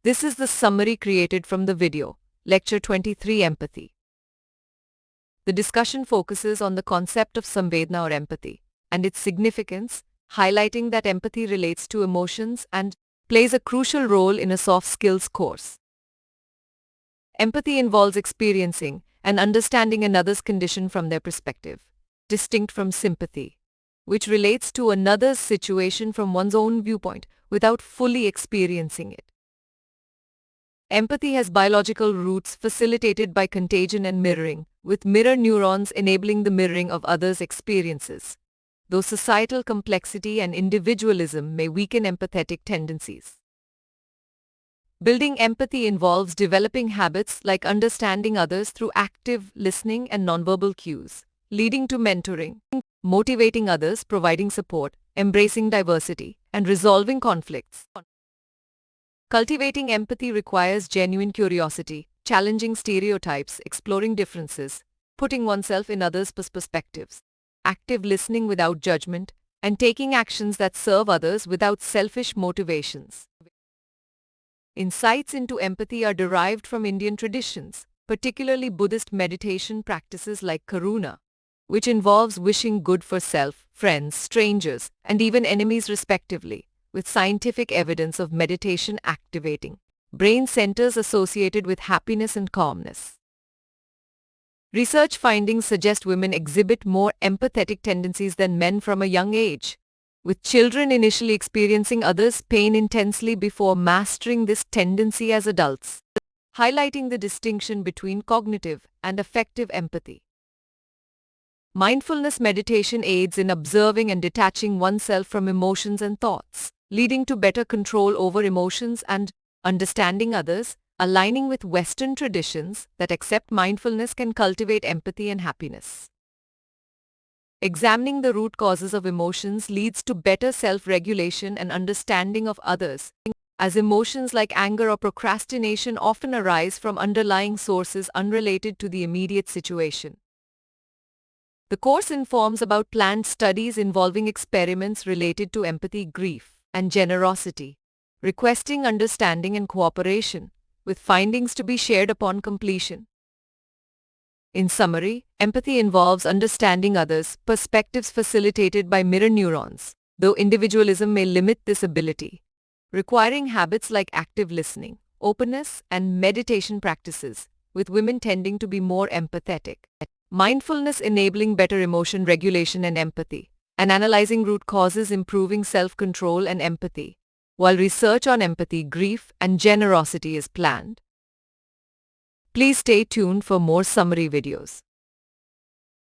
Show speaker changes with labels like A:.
A: This is the summary created from the video, Lecture 23 Empathy. The discussion focuses on the concept of samvedna or empathy and its significance, highlighting that empathy relates to emotions and plays a crucial role in a soft skills course. Empathy involves experiencing and understanding another's condition from their perspective, distinct from sympathy, which relates to another's situation from one's own viewpoint without fully experiencing it. Empathy has biological roots facilitated by contagion and mirroring, with mirror neurons enabling the mirroring of others' experiences, though societal complexity and individualism may weaken empathetic tendencies. Building empathy involves developing habits like understanding others through active listening and nonverbal cues, leading to mentoring, motivating others, providing support, embracing diversity, and resolving conflicts. Cultivating empathy requires genuine curiosity, challenging stereotypes, exploring differences, putting oneself in others' perspectives, active listening without judgment, and taking actions that serve others without selfish motivations. Insights into empathy are derived from Indian traditions, particularly Buddhist meditation practices like Karuna, which involves wishing good for self, friends, strangers, and even enemies respectively, with scientific evidence of meditation activating brain centers associated with happiness and calmness. Research findings suggest women exhibit more empathetic tendencies than men from a young age, with children initially experiencing others' pain intensely before mastering this tendency as adults, highlighting the distinction between cognitive and affective empathy. Mindfulness meditation aids in observing and detaching oneself from emotions and thoughts, leading to better control over emotions and understanding others, aligning with Western traditions that accept mindfulness can cultivate empathy and happiness. Examining the root causes of emotions leads to better self-regulation and understanding of others, as emotions like anger or procrastination often arise from underlying sources unrelated to the immediate situation. The course informs about planned studies involving experiments related to empathy, grief, and generosity, requesting understanding and cooperation, with findings to be shared upon completion. In summary, empathy involves understanding others' perspectives facilitated by mirror neurons, though individualism may limit this ability, requiring habits like active listening, openness, and meditation practices, with women tending to be more empathetic. Mindfulness enabling better emotion regulation and empathy, and analyzing root causes improving self-control and empathy, while research on empathy, grief, and generosity is planned. Please stay tuned for more summary videos.